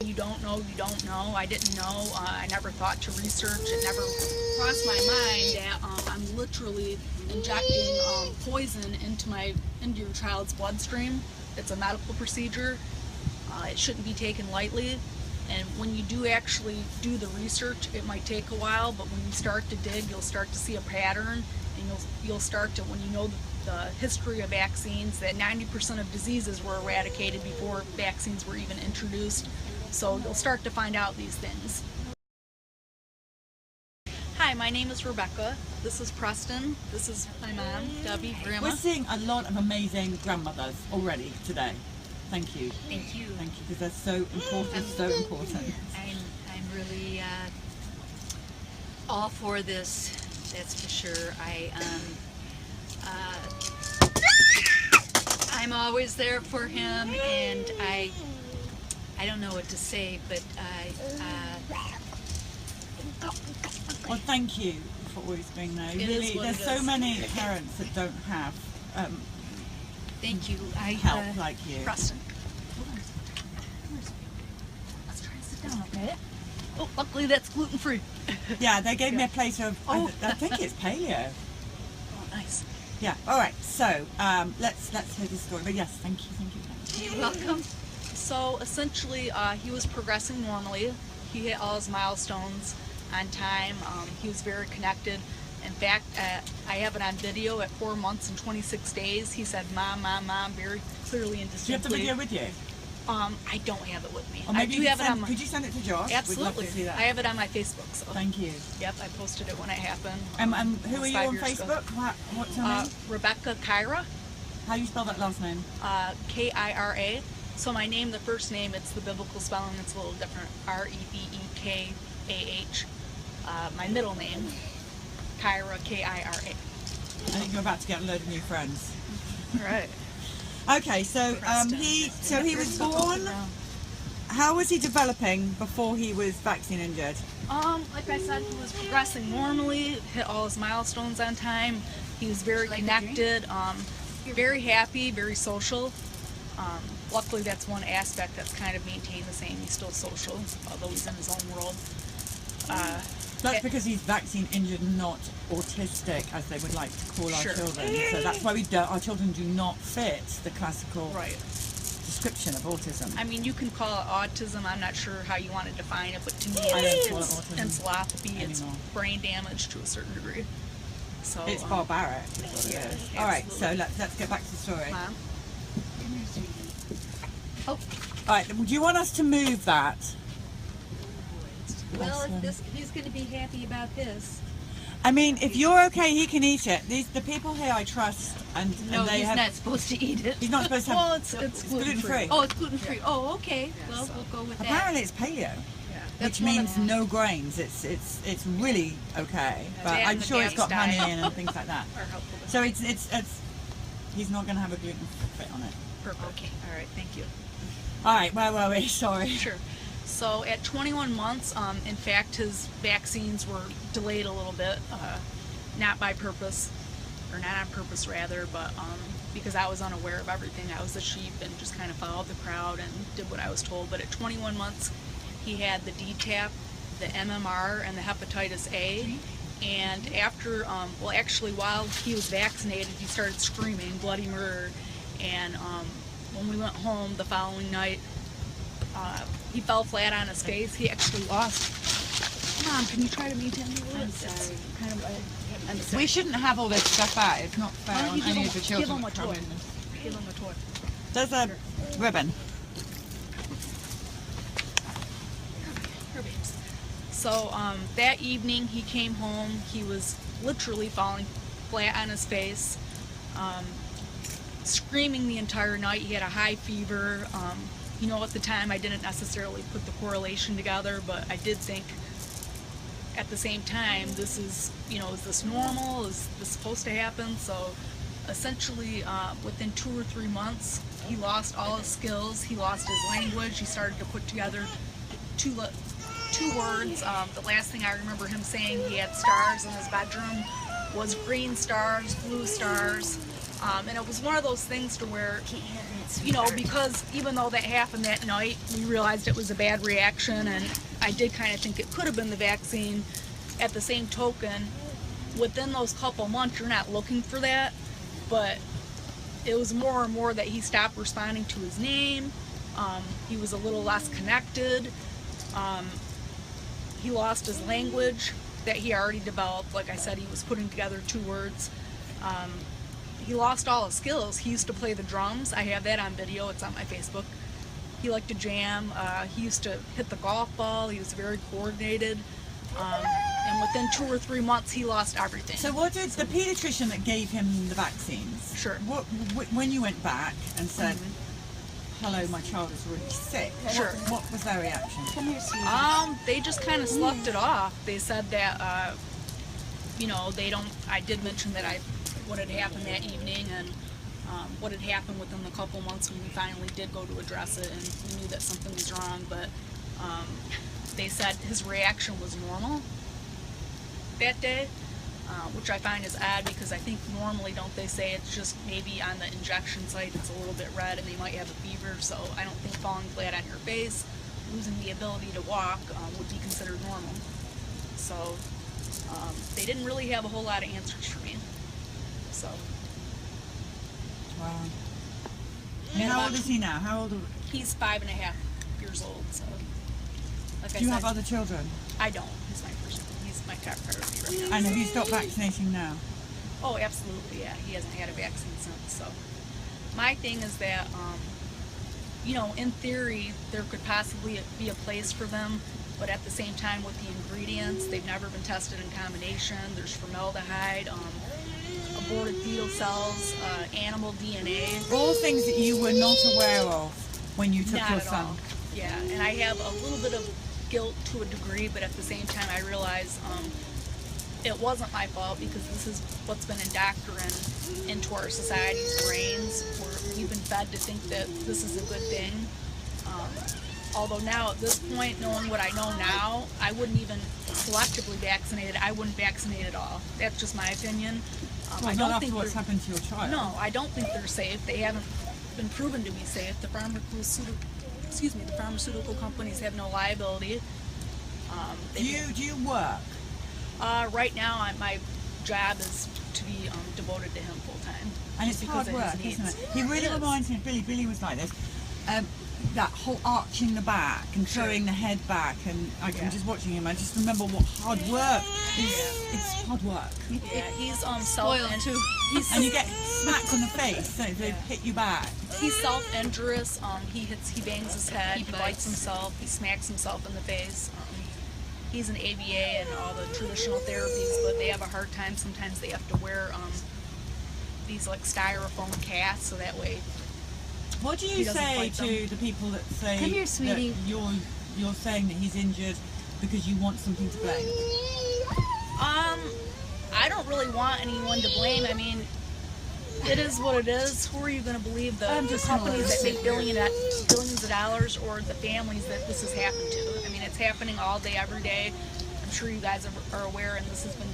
You don't know, you don't know. I didn't know. I never thought to research. It never crossed my mind that I'm literally injecting poison into your child's bloodstream. It's a medical procedure. It shouldn't be taken lightly. And when you do actually do the research, it might take a while, but when you start to dig, you'll start to see a pattern, and you'll start to, when you know the history of vaccines, that 90% of diseases were eradicated before vaccines were even introduced. So you'll start to find out these things. Hi, my name is Rebecca. This is Preston. This is my mom, Debbie, Grandma. We're seeing a lot of amazing grandmothers already today. Thank you. Thank you. Thank you, because they're so important, so important. I'm really all for this. That's for sure. I'm always there for him, and I don't know what to say, but Well, thank you for always being there. It Really, is what there's it so is. many parents that don't have thank you. help like you. Preston. Let's try to sit down, okay? Oh, luckily that's gluten-free. Yeah, they gave me a plate of, Oh. I think it's paleo. Oh, nice. Yeah, all right, so let's hear the story. But yes, thank you. You're welcome. So essentially, he was progressing normally. He hit all his milestones on time. He was very connected. In fact, I have it on video at 4 months and 26 days. He said, "Mom, Mom, Mom," very clearly and Do you have the distinctly. video with you? I don't have it with me. Or maybe I do have it on my... could you send it to Josh? Absolutely. We'd love to see that. I have it on my Facebook. So. Thank you. Yep, I posted it when it happened. And who are almost you 5 on years ago. Facebook? What's your name? Rebecca Kyra, How do you spell that last name? Kira. So my name, the first name, it's the biblical spelling. It's a little different. Rebekah. My middle name, Kyra, Kira. I think you're about to get a load of new friends. All right. Okay, so Preston. he was born. How was he developing before he was vaccine injured? Like I said, he was progressing normally, hit all his milestones on time. He was very connected, very happy, very social. Luckily, that's one aspect that's kind of maintained the same. He's still social, although he's in his own world. That's because he's vaccine injured, not autistic, as they would like to call our Sure. children. So that's why our children do not fit the classical Right. description of autism. I mean, you can call it autism. I'm not sure how you want to define it, but to me, I don't call it it's autism encephalopathy. It's anymore. brain damage to a certain degree. So It's barbaric. Is what it yeah, is. All right, so absolutely. let's get back to the story. Mom? Oh, All right, do you want us to move that? well, he's going to be happy about this. I mean, if you're okay, he can eat it. The people here I trust, and No, they he's have. not supposed to eat it. He's not supposed to have. Well, it's gluten-free. Oh, it's gluten-free. Oh, okay. Well, so- we'll go with that. Apparently, it's paleo, Yeah. which That's one of means no grains. It's really okay, but Yeah, I'm and the sure it's got GAPS honey diet. in and things like that. are helpful. So it's he's not going to have a gluten fit on it. Perfect. Okay. All right. Thank you. All right, where were we? Sorry. Sure. So at 21 months, in fact, his vaccines were delayed a little bit, not by purpose, or not on purpose rather, but because I was unaware of everything. I was the sheep and just kind of followed the crowd and did what I was told. But at 21 months, he had the DTaP, the MMR, and the hepatitis A. And after, well, actually, while he was vaccinated, he started screaming bloody murder. And when we went home the following night, he fell flat on his face. He actually lost. Mom, can you try to maintain the lid? I'm sorry. Kind of, I'm sorry. We shouldn't have all this stuff out. It's not fair Why don't on you give any him, of the give children. him a that come toy? in. Give him a toy. There's a ribbon. Here, babes. So that evening he came home. He was literally falling flat on his face, screaming the entire night. He had a high fever. You know, at the time I didn't necessarily put the correlation together, but I did think at the same time, this is, you know, is this normal? Is this supposed to happen? So essentially, within 2 or 3 months, he lost all his skills. He lost his language. He started to put together two words. The last thing I remember him saying, he had stars in his bedroom, was green stars, blue stars. And it was one of those things to where you know, because even though that happened that night, we realized it was a bad reaction, and I did kind of think it could have been the vaccine. At the same token, within those couple months, you're not looking for that, but it was more and more that he stopped responding to his name. He was a little less connected. He lost his language that he already developed. Like I said, he was putting together 2 words. He lost all his skills. He used to play the drums. I have that on video. It's on my Facebook. He liked to jam. He used to hit the golf ball. He was very coordinated. And within 2 or 3 months, he lost everything. So what did the pediatrician that gave him the vaccines? Sure. When you went back and said, "Hello, my child is really sick," Sure. what was their reaction? They just kind of sloughed it off. They said that, you know, they don't. I did mention that what had happened that evening and what had happened within the couple months when we finally did go to address it, and we knew that something was wrong. But they said his reaction was normal that day, which I find is odd because I think normally, don't they say it's just maybe on the injection site it's a little bit red and they might have a fever, so I don't think falling flat on your face, losing the ability to walk would be considered normal. So they didn't really have a whole lot of answers for me. So. Wow. And how old is he now? How old? He's 5.5 years old, so. Like Do you have other children? I don't. He's my first. He's my top priority right now. And have you stopped vaccinating now? Oh, absolutely, yeah. He hasn't had a vaccine since, so. My thing is that, you know, in theory, there could possibly be a place for them, but at the same time with the ingredients, they've never been tested in combination. There's formaldehyde, aborted fetal cells, animal DNA. All things that you were not aware of when you took Not your at son. all. Yeah, and I have a little bit of guilt to a degree, but at the same time I realize it wasn't my fault because this is what's been indoctrinated into our society's brains, where we've been fed to think that this is a good thing. Although now at this point, knowing what I know now, I wouldn't even selectively vaccinate it. I wouldn't vaccinate at all. That's just my opinion. Well, I not don't after think what's they're- happened to your child. No, I don't think they're safe. They haven't been proven to be safe. The pharmaceutical companies have no liability. Do you work? Right now, my job is to be devoted to him full time. And it's hard work, isn't it? He really reminds me of Billy. Billy was like this. That whole arching the back and throwing the head back, and I'm just watching him. I just remember what hard work is. It's hard work. Yeah, he's Spoiled too. And you get smacked on the face, so they hit you back. He's self-injurious. He bangs his head. He bites himself. He smacks himself in the face. He's an ABA and all the traditional therapies, but they have a hard time. Sometimes they have to wear these like styrofoam casts, so that way. What do you He doesn't say bite to them. the people that say Come here, sweetie. that you're saying that he's injured because you want something to blame? I don't really want anyone to blame. I mean, it is what it is. Who are you going to believe? The companies that make billions of dollars, or the families that this has happened to? I mean, it's happening all day, every day. I'm sure you guys are aware, and this has been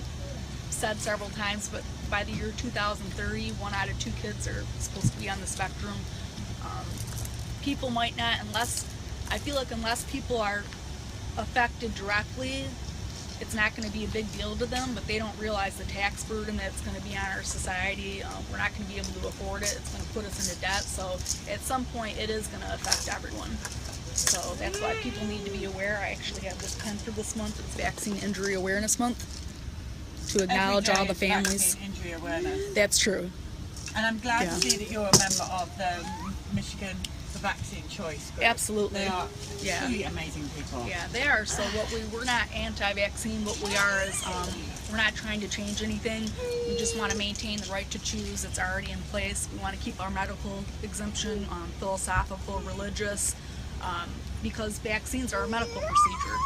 said several times, but by the year 2030, 1 out of 2 kids are supposed to be on the spectrum. People might not, I feel like unless people are affected directly, it's not going to be a big deal to them, but they don't realize the tax burden that's going to be on our society. We're not going to be able to afford it. It's going to put us into debt. So at some point, it is going to affect everyone. So that's why people need to be aware. I actually have this pen for this month. It's Vaccine Injury Awareness Month, to acknowledge all the families. Vaccine injury awareness. That's true. And I'm glad to see that you're a member of the Michigan the Vaccine Choice group. Absolutely. They are Yeah. truly amazing people. Yeah, they are. So we're not anti-vaccine. What we are is we're not trying to change anything. We just want to maintain the right to choose. It's already in place. We want to keep our medical exemption, philosophical, religious, because vaccines are a medical procedure.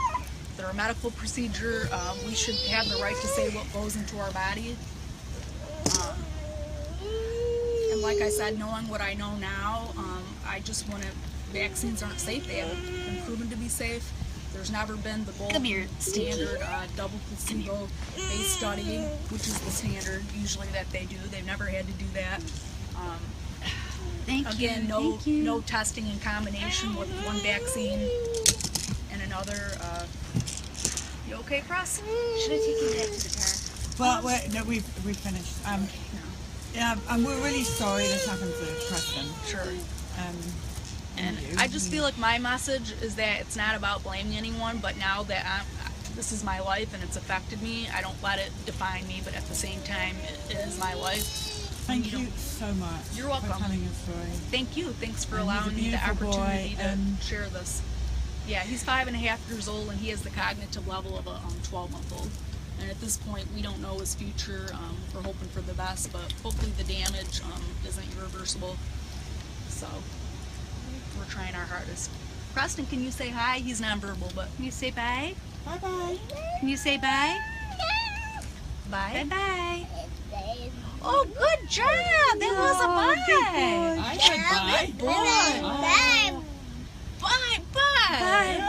They're a medical procedure. We should have the right to say what goes into our body. And like I said, knowing what I know now, I just want to. Vaccines aren't safe. They haven't been proven to be safe. There's never been the gold standard double placebo-based study, which is the standard usually that they do. They've never had to do that. Thank Again, you. no Thank you. no testing in combination with one vaccine and another. You okay, Cross? Should I take you back to the car? Well, we've finished. Yeah, and we're really sorry this happened to Preston. Sure. And And you. I just feel like my message is that it's not about blaming anyone, but now that this is my life and it's affected me, I don't let it define me, but at the same time, it is my life. Thank you so much. You're welcome. For telling your story. Thank you. Thanks for And he's a allowing me the beautiful boy, opportunity to and- share this. Yeah, he's 5.5 years old, and he has the cognitive level of a 12-month-old. And at this point, we don't know his future. We're hoping for the best, but hopefully the damage isn't irreversible. So we're trying our hardest. Preston, can you say hi? He's nonverbal, but Can you say bye? Bye bye. Can you say bye? bye. Bye. Oh, good job! That was a bye. I said bye. Boy. Bye, bye.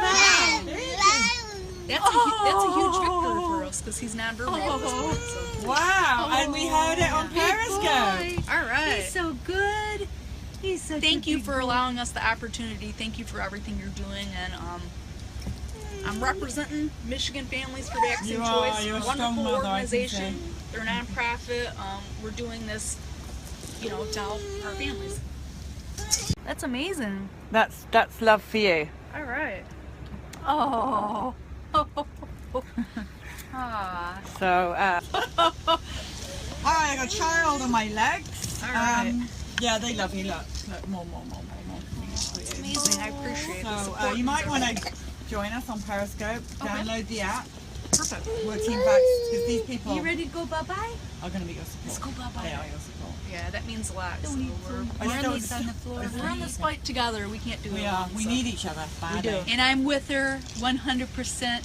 That's a huge victory for us because he's nonverbal at this point. So. Wow, and we heard it on Periscope. Boy. All right. He's so good. He's such Thank a you big for boy. allowing us the opportunity. Thank you for everything you're doing. And I'm representing Michigan Families for Vaccine You are. Choice. You're a Wonderful strong mother, I can organization. say. They're a nonprofit. We're doing this, to help our families. That's amazing. That's love for you. All right. Oh. Ah. So, I got a child on my legs. All right. Yeah, they love you. Look, more. Amazing. I appreciate the So, support. you might want to join us on Periscope. Okay. Download the app. Perfect. We're team backs because these people You ready to go bye-bye? are going to be your support. Let's go bye-bye. They are your support. Yeah, that means a lot. Don't So need we're, to. I We're don't- on the floor. we're in this fight together. We can't do it We are. alone, We so. need each other. We do. And I'm with her 100%.